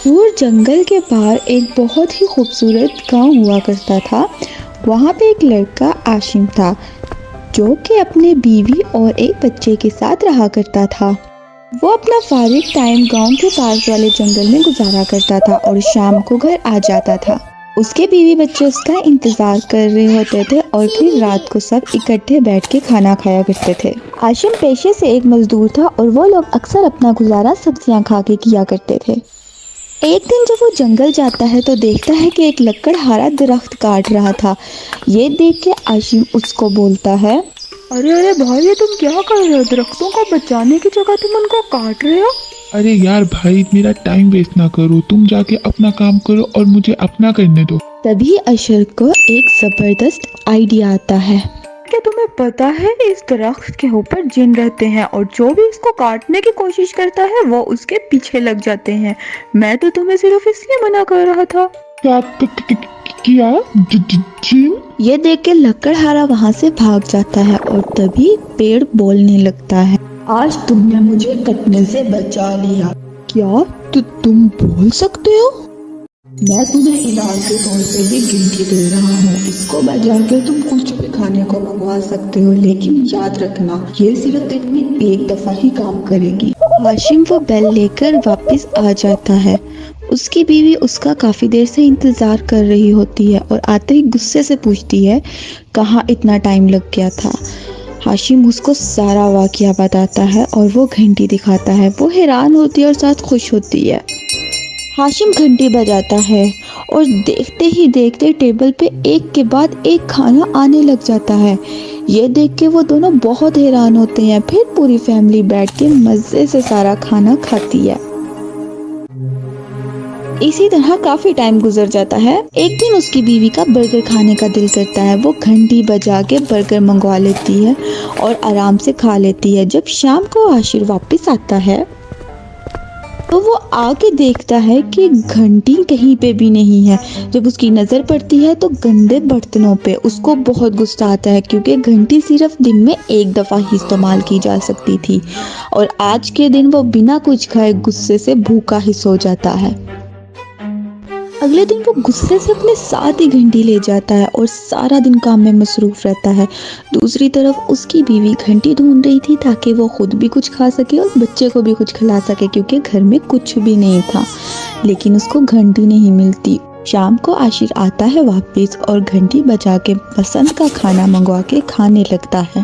دور جنگل کے پار ایک بہت ہی خوبصورت گاؤں ہوا کرتا تھا۔ وہاں پہ ایک لڑکا عاشم تھا جو کہ اپنے بیوی اور ایک بچے کے ساتھ رہا کرتا تھا۔ وہ اپنا فارغ ٹائم گاؤں کے پاس والے جنگل میں گزارا کرتا تھا اور شام کو گھر آ جاتا تھا۔ اس کے بیوی بچے اس کا انتظار کر رہے ہوتے تھے اور پھر رات کو سب اکٹھے بیٹھ کے کھانا کھایا کرتے تھے۔ عاشم پیشے سے ایک مزدور تھا اور وہ لوگ اکثر اپنا گزارا سبزیاں کھا کے کیا کرتے تھے۔ ایک دن جب وہ جنگل جاتا ہے تو دیکھتا ہے کہ ایک لکڑہارا درخت کاٹ رہا تھا۔ یہ دیکھ کے عاشم اس کو بولتا ہے، ارے بھائی، یہ تم کیا کر رہے ہو؟ درختوں کو بچانے کی جگہ تم ان کو کاٹ رہے ہو۔ ارے یار بھائی، میرا ٹائم ویسٹ نہ کرو، تم جا کے اپنا کام کرو اور مجھے اپنا کرنے دو۔ تبھی اشر کو ایک زبردست آئیڈیا آتا ہے۔ کیا تمہیں پتا ہے اس درخت کے اوپر جن رہتے ہیں اور جو بھی اس کو کاٹنے کی کوشش کرتا ہے وہ اس کے پیچھے لگ جاتے ہیں؟ میں تو تمہیں صرف اس لیے منع کر رہا تھا۔ کیا جن؟ یہ دیکھ کے لکڑہارا وہاں سے بھاگ جاتا ہے اور تبھی پیڑ بولنے لگتا ہے، آج تم نے مجھے کٹنے سے بچا لیا۔ کیا تم بول سکتے ہو؟ میں تمہیں انعام کے طور پہ بھی گنتی دے رہا ہوں۔ اس کو بجا کے تم کچھ بھی کھانے کو منگوا سکتے ہو، لیکن یاد رکھنا یہ صرف دن میں ایک دفعہ ہی کام کرے گی۔ عاشم وہ بیل لے کر واپس آ جاتا ہے۔ اس کی بیوی اس کا کافی دیر سے انتظار کر رہی ہوتی ہے اور آتے ہی غصے سے پوچھتی ہے کہاں اتنا ٹائم لگ گیا تھا۔ عاشم اس کو سارا واقعہ بتاتا ہے اور وہ گھنٹی دکھاتا ہے۔ وہ حیران ہوتی ہے اور ساتھ خوش ہوتی ہے۔ عاشم گھنٹی بجاتا ہے اور دیکھتے ہی دیکھتے ٹیبل پہ ایک کے بعد ایک کھانا آنے لگ جاتا ہے۔ یہ دیکھ کے وہ دونوں بہت حیران ہوتے ہیں۔ پھر پوری فیملی بیٹھ کے مزے سے سارا کھانا کھاتی ہے۔ اسی طرح کافی ٹائم گزر جاتا ہے۔ ایک دن اس کی بیوی کا برگر کھانے کا دل کرتا ہے۔ وہ گھنٹی بجا کے برگر منگوا لیتی ہے اور آرام سے کھا لیتی ہے۔ جب شام کو عاشر واپس آتا ہے تو وہ آ کے دیکھتا ہے کہ گھنٹی کہیں پہ بھی نہیں ہے۔ جب اس کی نظر پڑتی ہے تو گندے برتنوں پہ۔ اس کو بہت غصہ آتا ہے کیونکہ گھنٹی صرف دن میں ایک دفعہ ہی استعمال کی جا سکتی تھی اور آج کے دن وہ بنا کچھ کھائے غصے سے بھوکا ہی سو جاتا ہے۔ اگلے دن وہ غصے سے اپنے ساتھ ہی گھنٹی لے جاتا ہے اور سارا دن کام میں مصروف رہتا ہے۔ دوسری طرف اس کی بیوی گھنٹی ڈھونڈ رہی تھی تاکہ وہ خود بھی کچھ کھا سکے اور بچے کو بھی کچھ کھلا سکے کیونکہ گھر میں کچھ بھی نہیں تھا، لیکن اس کو گھنٹی نہیں ملتی۔ شام کو عاشر آتا ہے واپس اور گھنٹی بجا کے پسند کا کھانا منگوا کے کھانے لگتا ہے۔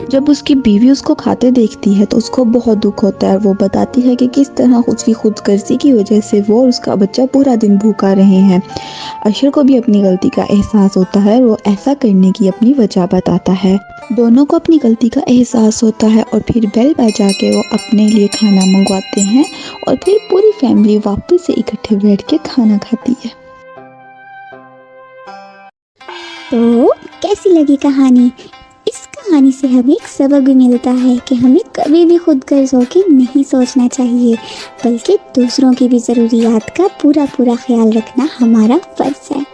جب اس کی بیوی اس کو کھاتے دیکھتی ہے تو اس کو بہت دکھ ہوتا ہے۔ وہ بتاتی ہے کہ کس طرح اس کی خود غرضی کی وجہ سے وہ اور اس کا بچہ پورا دن بھوکا رہے ہیں۔ اشر کو بھی اپنی غلطی کا احساس ہوتا ہے۔ وہ ایسا کرنے کی اپنی وجہ بتاتا ہے۔ دونوں کو اپنی غلطی کا احساس ہوتا ہے اور پھر بیل بجا کے وہ اپنے لیے کھانا منگواتے ہیں اور پھر پوری فیملی واپس سے اکٹھے بیٹھ کے کھانا کھاتی ہے۔ تو کیسی لگی کہانی؟ اس کہانی سے ہمیں ایک سبق بھی ملتا ہے کہ ہمیں کبھی بھی خود غرض ہو کے نہیں سوچنا چاہیے، بلکہ دوسروں کی بھی ضروریات کا پورا خیال رکھنا ہمارا فرض ہے۔